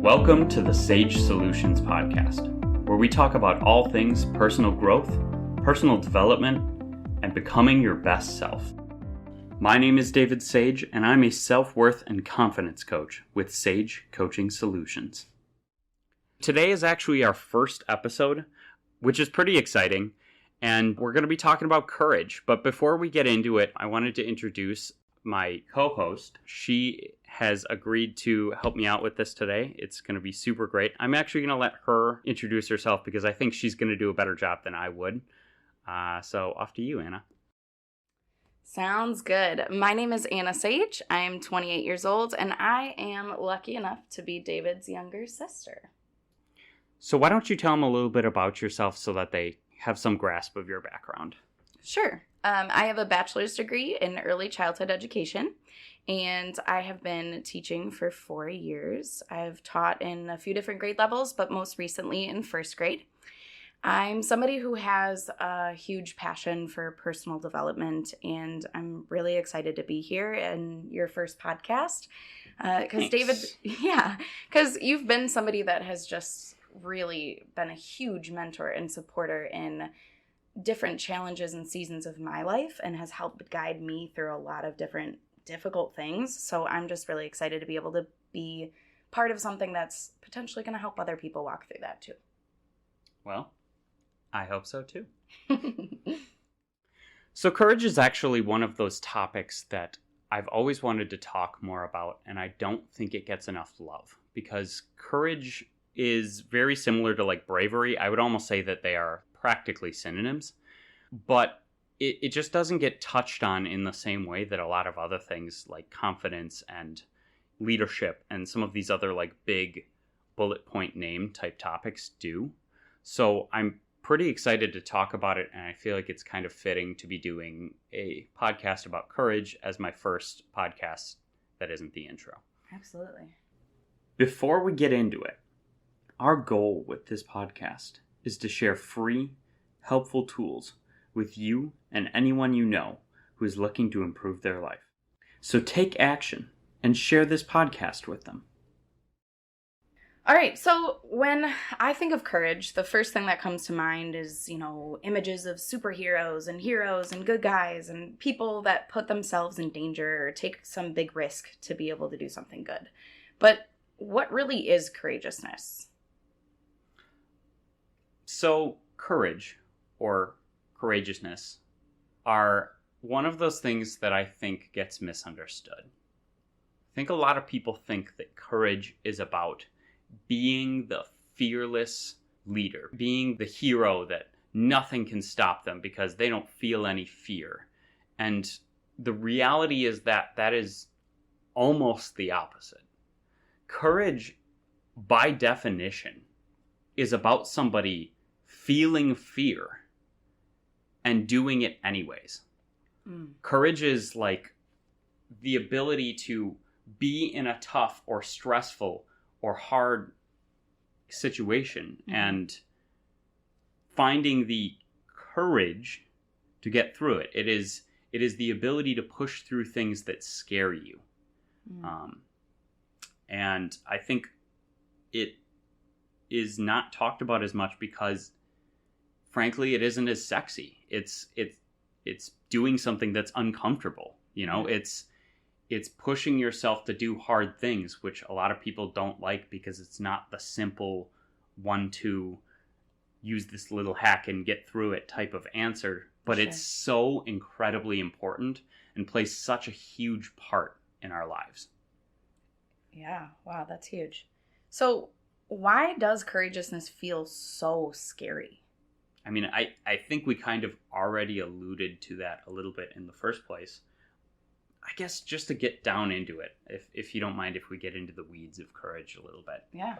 Welcome to the Sage Solutions podcast, where we talk about all things personal growth, personal development, and becoming your best self. My name is David Sage, and I'm a self-worth and confidence coach with Sage Coaching Solutions. Today is actually our first episode, which is pretty exciting, and we're going to be talking about courage. But before we get into it, I wanted to introduce my co-host. She has agreed to help me out with this today. It's going to be super great. I'm actually going to let her introduce herself because I think she's going to do a better job than I would. So off to you, Anna. Sounds good. My name is Anna Sage. I'm 28 years old, and I am lucky enough to be David's younger sister. So why don't you tell them a little bit about yourself so that they have some grasp of your background? Sure. I have a bachelor's degree in early childhood education, and I have been teaching for 4 years. I've taught in a few different grade levels, but most recently in first grade. I'm somebody who has a huge passion for personal development, and I'm really excited to be here in your first podcast. Because David, because you've been somebody that has just really been a huge mentor and supporter in different challenges and seasons of my life and has helped guide me through a lot of different difficult things. So I'm just really excited to be able to be part of something that's potentially going to help other people walk through that too. Well, I hope so too. So courage is actually one of those topics that I've always wanted to talk more about, and I don't think it gets enough love because courage is very similar to like bravery. I would almost say that they are practically synonyms, but it just doesn't get touched on in the same way that a lot of other things like confidence and leadership and some of these other like big bullet point name type topics do. So I'm pretty excited to talk about it, and I feel like it's kind of fitting to be doing a podcast about courage as my first podcast that isn't the intro. Absolutely. Before we get into it, our goal with this podcast is to share free, helpful tools with you and anyone you know who is looking to improve their life. So take action and share this podcast with them. All right, so when I think of courage, the first thing that comes to mind is, images of superheroes and heroes and good guys and people that put themselves in danger or take some big risk to be able to do something good. But what really is courageousness? So courage or courageousness are one of those things that I think gets misunderstood. I think a lot of people think that courage is about being the fearless leader, being the hero that nothing can stop them because they don't feel any fear. And the reality is that that is almost the opposite. Courage, by definition, is about somebody feeling fear and doing it anyways. Courage is like the ability to be in a tough or stressful or hard situation and finding the courage to get through it. It is the ability to push through things that scare you. And I think it is not talked about as much because frankly it isn't as sexy. It's doing something that's uncomfortable. It's pushing yourself to do hard things, which a lot of people don't like because it's not the simple 1-2 use this little hack and get through it type of answer, but It's so incredibly important and plays such a huge part in our lives. Yeah, wow, that's huge. So why does courageousness feel so scary? I mean, I think we kind of already alluded to that a little bit in the first place. I guess just to get down into it, if you don't mind if we get into the weeds of courage a little bit. Yeah.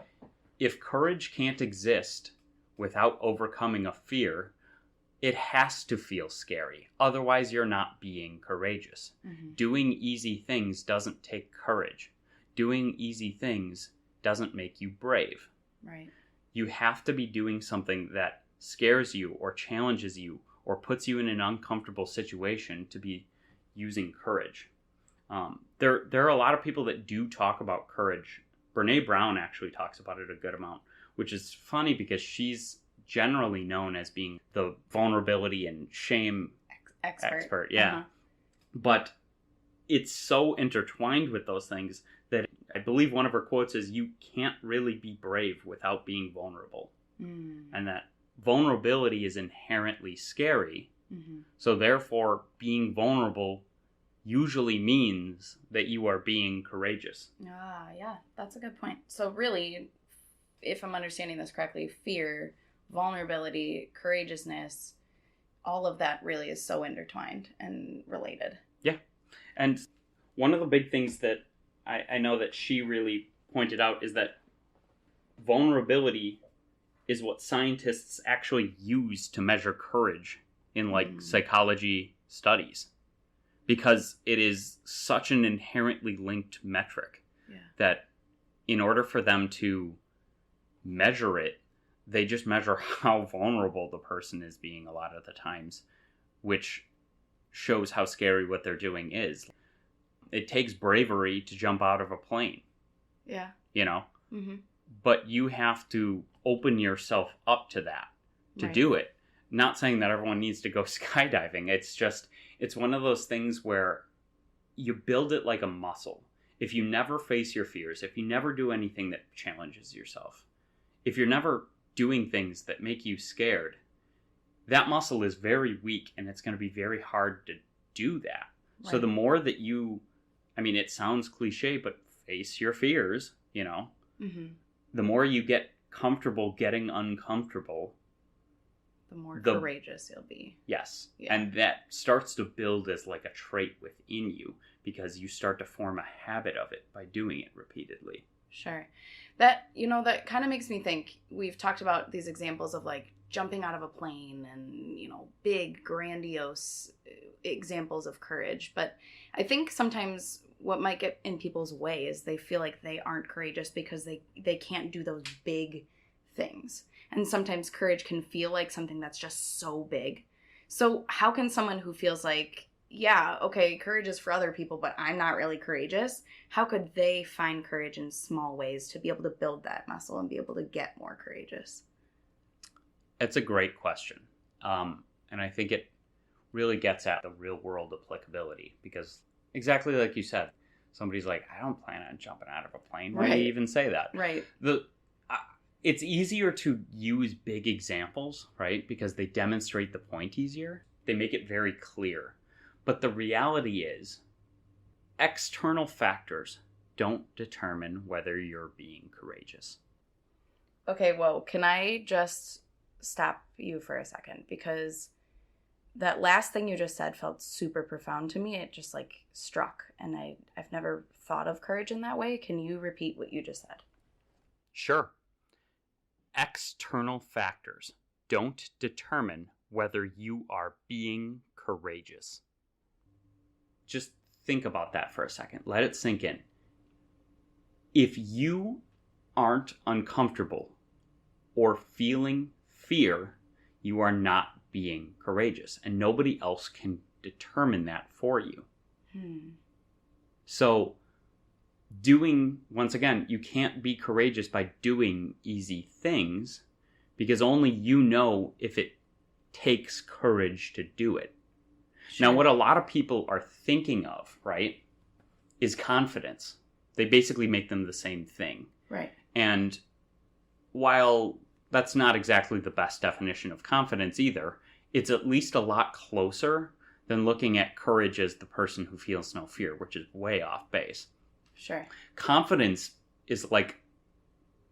If courage can't exist without overcoming a fear, it has to feel scary. Otherwise, you're not being courageous. Doing easy things doesn't take courage. Doing easy things doesn't make you brave. Right. You have to be doing something that scares you or challenges you or puts you in an uncomfortable situation to be using courage. There are a lot of people that do talk about courage Brene Brown actually talks about it a good amount, which is funny because she's generally known as being the vulnerability and shame expert. Yeah. Uh-huh. But it's so intertwined with those things that I believe one of her quotes is, you can't really be brave without being vulnerable. And that vulnerability is inherently scary. So therefore, being vulnerable usually means that you are being courageous. Yeah, that's a good point. So really, if I'm understanding this correctly, fear, vulnerability, courageousness, all of that really is so intertwined and related. Yeah. And one of the big things that I know that she really pointed out is that vulnerability is what scientists actually use to measure courage in psychology studies, because it is such an inherently linked metric that in order for them to measure it, they just measure how vulnerable the person is being a lot of the times, which shows how scary what they're doing is. It takes bravery to jump out of a plane. Yeah. You know? But you have to open yourself up to that to do it. Not saying that everyone needs to go skydiving. It's one of those things where you build it like a muscle. If you never face your fears, if you never do anything that challenges yourself, if you're never doing things that make you scared, that muscle is very weak, and it's going to be very hard to do that. Right. So the more that you, it sounds cliche, but face your fears, the more you get comfortable getting uncomfortable, the more courageous you'll be. Yes. Yeah. And that starts to build as like a trait within you, because you start to form a habit of it by doing it repeatedly. Sure. That kind of makes me think, we've talked about these examples of like jumping out of a plane and, big, grandiose examples of courage. But I think sometimes what might get in people's way is they feel like they aren't courageous because they can't do those big things. And sometimes courage can feel like something that's just so big. So how can someone who feels like, yeah, okay, courage is for other people, but I'm not really courageous, how could they find courage in small ways to be able to build that muscle and be able to get more courageous? It's a great question. And I think it really gets at the real world applicability, because exactly like you said, somebody's like, I don't plan on jumping out of a plane. Why do you even say that? Right. It's easier to use big examples, right? Because they demonstrate the point easier. They make it very clear. But the reality is, external factors don't determine whether you're being courageous. Okay, well, can I just stop you for a second? Because that last thing you just said felt super profound to me. It just struck, and I've never thought of courage in that way. Can you repeat what you just said? Sure. External factors don't determine whether you are being courageous. Just think about that for a second. Let it sink in. If you aren't uncomfortable or feeling fear, you are not being courageous, and nobody else can determine that for you. So once again, you can't be courageous by doing easy things, because only you know if it takes courage to do it. Sure. Now, what a lot of people are thinking of, right, is confidence. They basically make them the same thing. Right. And while that's not exactly the best definition of confidence either, it's at least a lot closer than looking at courage as the person who feels no fear, which is way off base. Sure. Confidence is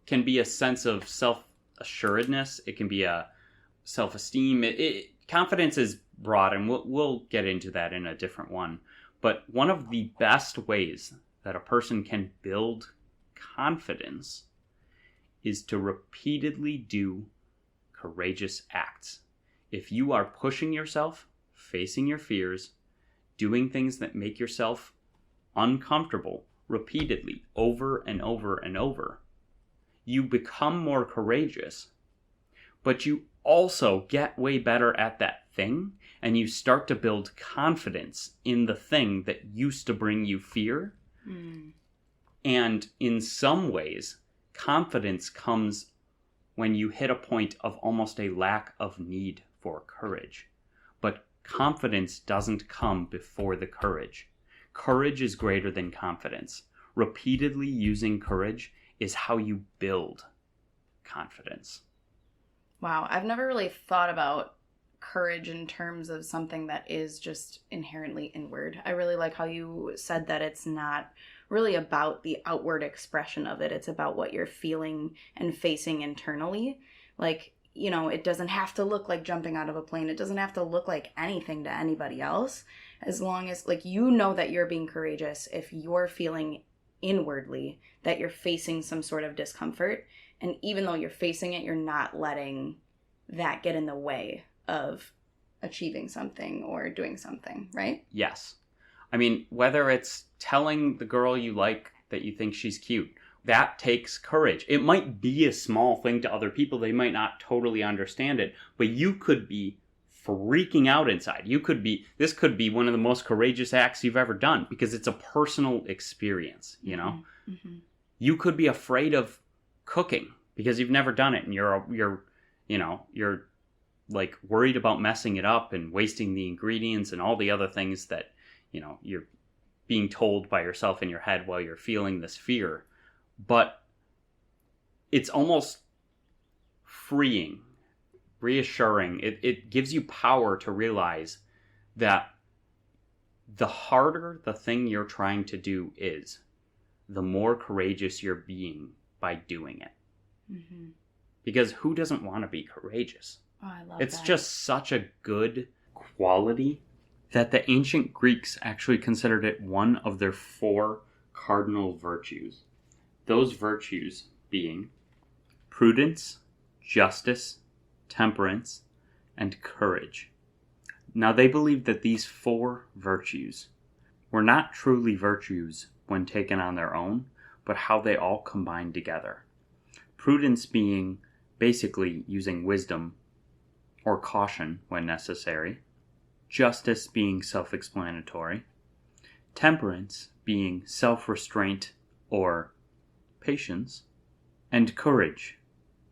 can be a sense of self-assuredness. It can be a self-esteem. Confidence is broad, and we'll get into that in a different one. But one of the best ways that a person can build confidence is to repeatedly do courageous acts. If you are pushing yourself, facing your fears, doing things that make yourself uncomfortable repeatedly, over and over and over, you become more courageous, but you also get way better at that thing, and you start to build confidence in the thing that used to bring you fear. And in some ways, confidence comes when you hit a point of almost a lack of need for courage. But confidence doesn't come before the courage. Courage is greater than confidence. Repeatedly using courage is how you build confidence. Wow, I've never really thought about courage in terms of something that is just inherently inward. I really like how you said that it's not really about the outward expression of it. It's about what you're feeling and facing internally. Like, you know, it doesn't have to look like jumping out of a plane. It doesn't have to look like anything to anybody else. As long as, like, you know that you're being courageous if you're feeling inwardly that you're facing some sort of discomfort. And even though you're facing it, you're not letting that get in the way of achieving something or doing something, right? Yes. I mean, whether it's telling the girl you like that you think she's cute, that takes courage. It might be a small thing to other people. They might not totally understand it, but you could be freaking out inside. This could be one of the most courageous acts you've ever done because it's a personal experience, you know? Mm-hmm. You could be afraid of cooking because you've never done it and you're like worried about messing it up and wasting the ingredients and all the other things that, you know, you're being told by yourself in your head while you're feeling this fear. But it's almost freeing, reassuring. It gives you power to realize that the harder the thing you're trying to do is, the more courageous you're being by doing it. Mm-hmm. Because who doesn't want to be courageous? Oh, I love It's that. just such a good quality that the ancient Greeks actually considered it one of their 4 cardinal virtues. Those virtues being prudence, justice, temperance, and courage. Now they believed that these 4 virtues were not truly virtues when taken on their own, but how they all combined together. Prudence being basically using wisdom or caution when necessary. Justice being self-explanatory. Temperance being self-restraint or patience. And courage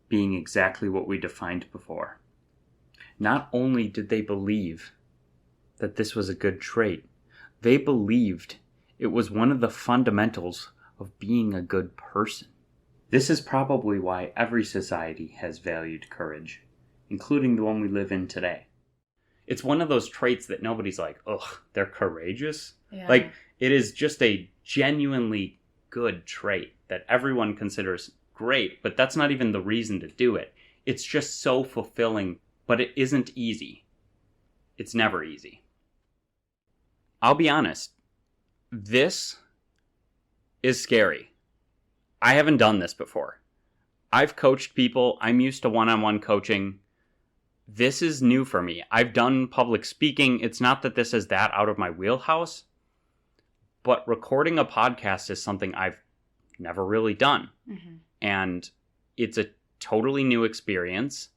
being exactly what we defined before. Not only did they believe that this was a good trait, they believed it was one of the fundamentals of being a good person. This is probably why every society has valued courage, including the one we live in today. It's one of those traits that nobody's like, ugh, they're courageous. Yeah. Like, it is just a genuinely good trait that everyone considers great, but that's not even the reason to do it. It's just so fulfilling, but it isn't easy. It's never easy. I'll be honest, this is scary. I haven't done this before. I've coached people. I'm used to one-on-one coaching. This is new for me. I've done public speaking. It's not that this is that out of my wheelhouse, but recording a podcast is something I've never really done. Mm-hmm. And it's a totally new experience.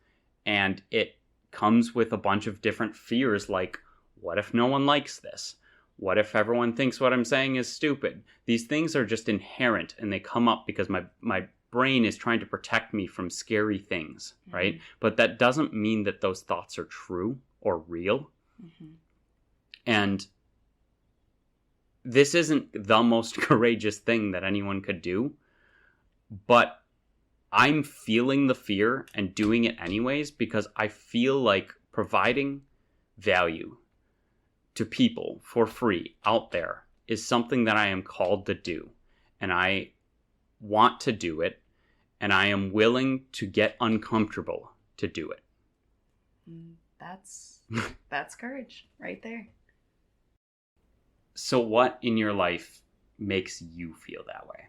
And it comes with a bunch of different fears like, what if no one likes this? What if everyone thinks what I'm saying is stupid? These things are just inherent and they come up because my brain is trying to protect me from scary things, mm-hmm. right? But that doesn't mean that those thoughts are true or real. Mm-hmm. And this isn't the most courageous thing that anyone could do, but I'm feeling the fear and doing it anyways because I feel like providing value to people for free out there is something that I am called to do. And I want to do it. And I am willing to get uncomfortable to do it. That's courage right there. So what in your life makes you feel that way?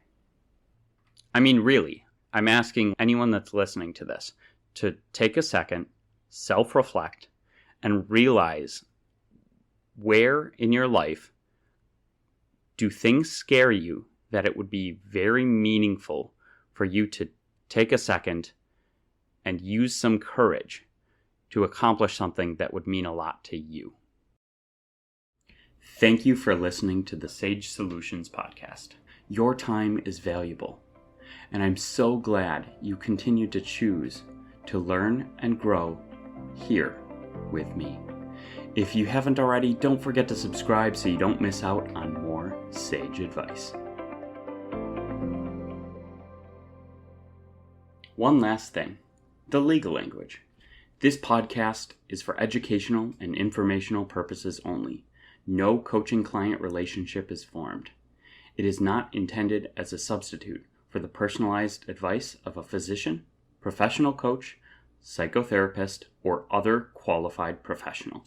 I mean, really, I'm asking anyone that's listening to this to take a second, self-reflect, and realize where in your life do things scare you that it would be very meaningful for you to take a second and use some courage to accomplish something that would mean a lot to you. Thank you for listening to the Sage Solutions podcast. Your time is valuable, and I'm so glad you continue to choose to learn and grow here with me. If you haven't already, don't forget to subscribe so you don't miss out on more sage advice. One last thing, the legal language. This podcast is for educational and informational purposes only. No coaching-client relationship is formed. It is not intended as a substitute for the personalized advice of a physician, professional coach, psychotherapist, or other qualified professional.